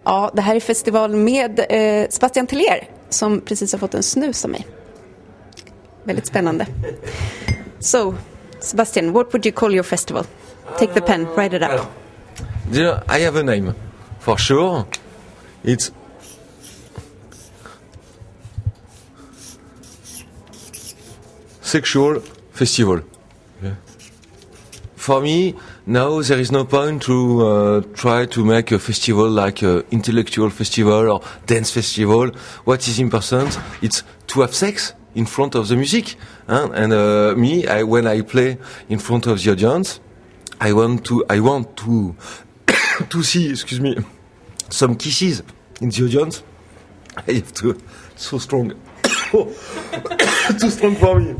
Ja, det här är festival med Sebastian Tellier som precis har fått en snus av mig. Väldigt spännande. So, Sebastian, what would you call your festival? Take the pen, write it up. I have a name, for sure. It's Sexual Festival. Yeah. For me, now there is no point to try to make a festival like an intellectual festival or dance festival. What is important, it's to have sex in front of the music. And when I play in front of the audience, I want to to see, excuse me, some kisses in the audience. I have to, so strong. Too strong for me.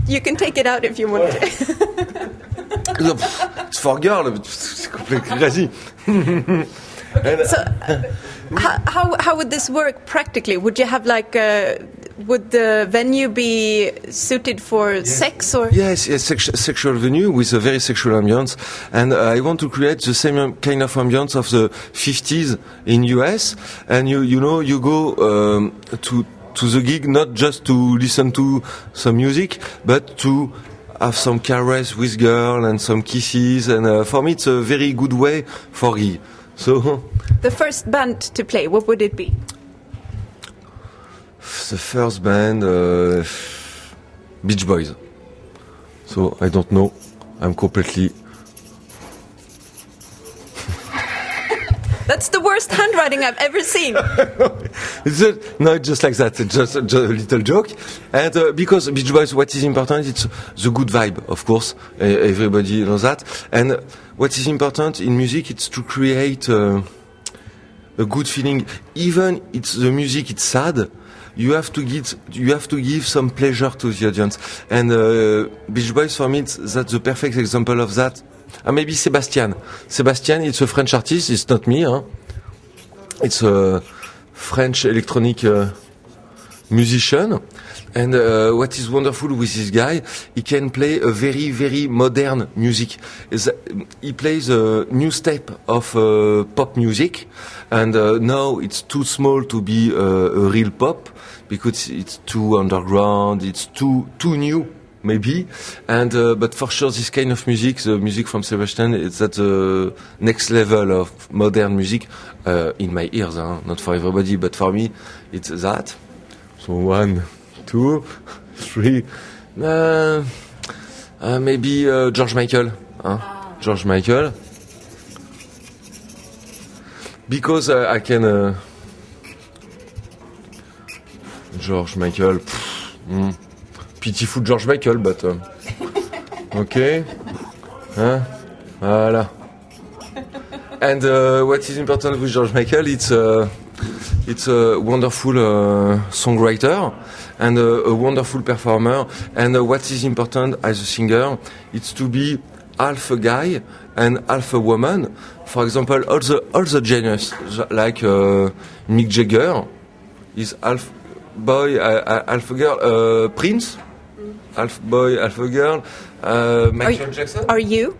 You can take it out if you want. It's for girl. It's completely crazy. So, how would this work practically? Would you have would the venue be suited for sex or? Yes, sexual venue with a very sexual ambience, and I want to create the same kind of ambience of the 50s in US. And you go to the gig not just to listen to some music, but to have some caress with girl and some kisses. And for me, it's a very good way for gig. So the first band to play, what would it be? The first band, Beach Boys. So I don't know. I'm completely. That's the worst handwriting I've ever seen. No, just like that. Just a little joke. And because Beach Boys, what is important, it's the good vibe, of course. Everybody knows that. And what is important in music, it's to create a good feeling. Even it's the music, it's sad. You have to give some pleasure to the audience. And Beach Boys, for me, that's the perfect example of that. Maybe Sebastian. Sebastian, it's a French artist. It's not me. It's a French electronic musician. And what is wonderful with this guy, he can play a very, very modern music. He plays a new step of pop music. And now it's too small to be a real pop because it's too underground. It's too new. Maybe, and but for sure, this kind of music, the music from Sebastian, it's at the next level of modern music in my ears. Not for everybody, but for me, it's that. So 1, 2, 3, maybe George Michael. George Michael, because I can. George Michael. Pitiful George Michael, but okay, voilà. And what is important with George Michael? It's a wonderful songwriter and a wonderful performer. And what is important as a singer? It's to be half a guy and half a woman. For example, all the genres like Mick Jagger is half boy, half a girl. Prince. Half boy, half a girl. Michael Jackson. Are you?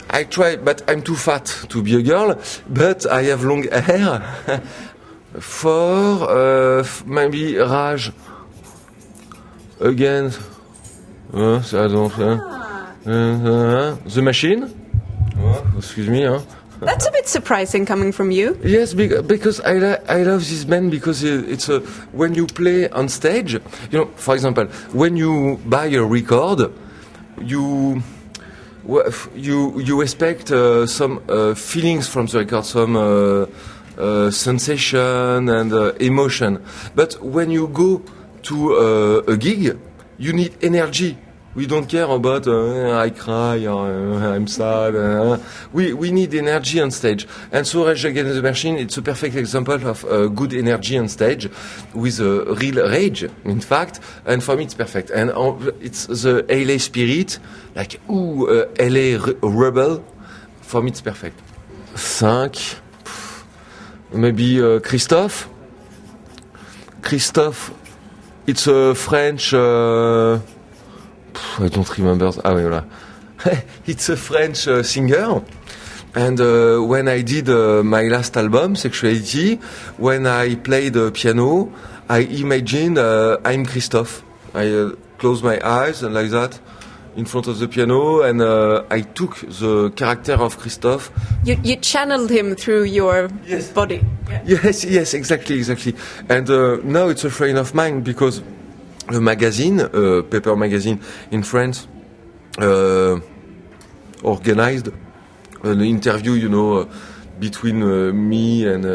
I try, but I'm too fat to be a girl. But I have long hair. For maybe Raj. Again. I don't. The Machine. Excuse me. That's a bit surprising coming from you. Yes, because I love this band because it's when you play on stage. For example, when you buy a record, you expect some feelings from the record, some sensation and emotion. But when you go to a gig, you need energy. We don't care about I cry or I'm sad. We need energy on stage. And so Rage Against the Machine, it's a perfect example of good energy on stage with a real rage, in fact. And for me, it's perfect. And it's the LA spirit, like, LA rebel. For me, it's perfect. 5. Maybe Christophe. Christophe, it's a French... I don't remember. Ah oui, voilà. It's a French singer, And when I did my last album, Sexuality, when I played piano, I imagined I'm Christophe. I close my eyes and like that in front of the piano, and I took the character of Christophe. You channeled him through your body. Yeah. Yes, exactly. And now it's a friend of mine because a magazine, paper magazine in France, organized an interview, between me and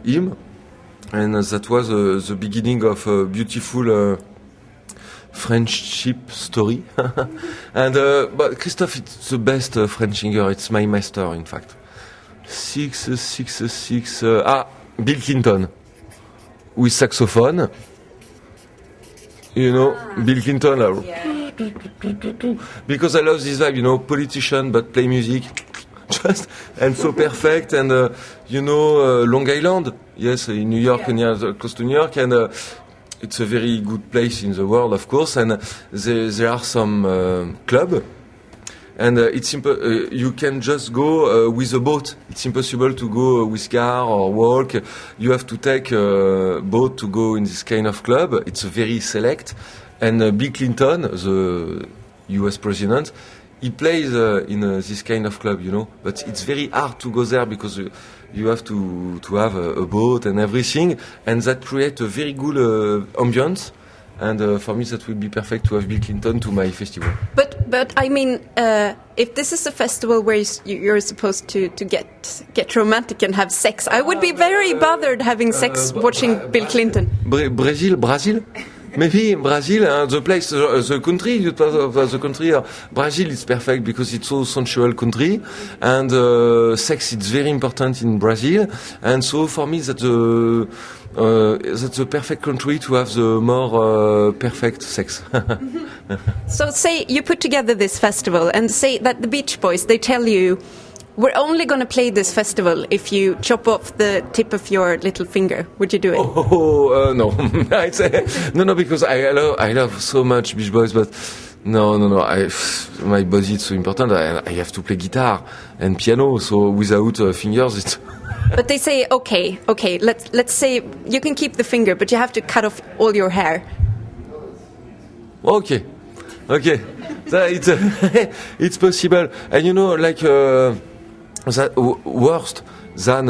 him, and that was the beginning of a beautiful friendship story. And but Christophe is the best French singer. It's my master, in fact. 666. Bill Clinton with saxophone. Bill Clinton. Because I love this vibe, politician but play music. Just and so perfect, and Long Island, yes, in New York, close to New York, and it's a very good place in the world, of course. And there are some club, and it's you can just go with a boat. It's impossible to go with car or walk. You have to take a boat to go in this kind of club. It's very select, and Bill Clinton, the U.S. president, he plays in this kind of club, but it's very hard to go there because you have to have a boat and everything, and that creates a very good ambience. And for me, that would be perfect to have Bill Clinton to my festival. But I mean, if this is a festival where you're supposed to get romantic and have sex, I would be very bothered having sex watching Bill Clinton. Brazil. Maybe Brazil, the place, the country, Brazil is perfect because it's so sensual country, and sex is very important in Brazil, and so for me that's the perfect country to have the more perfect sex. So say you put together this festival and say that the Beach Boys, they tell you, we're only going to play this festival if you chop off the tip of your little finger. Would you do it? No. No, because I love so much Beach Boys, but no. My body is so important. I have to play guitar and piano, so without fingers, it's... But they say, okay, let's say you can keep the finger, but you have to cut off all your hair. Okay. It's possible. And like... that worst than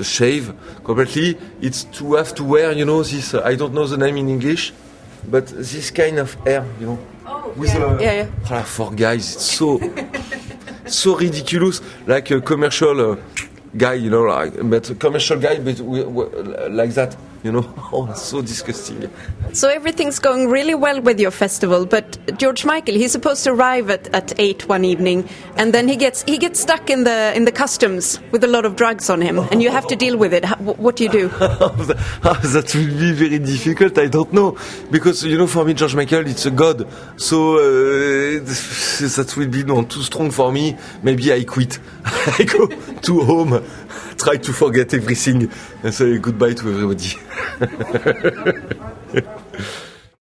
shave completely, it's to have to wear, this, I don't know the name in English, but this kind of hair, with for guys, it's so ridiculous, like a commercial guy, but a commercial guy, but like that, Oh, so disgusting. So everything's going really well with your festival, but George Michael, he's supposed to arrive at 8 one evening, and then he gets stuck in the customs with a lot of drugs on him, and you have to deal with it. What do you do? That will be very difficult. I don't know, because for me George Michael, it's a god. So that will be too strong for me. Maybe I quit. I go to home. Try to forget everything and say goodbye to everybody.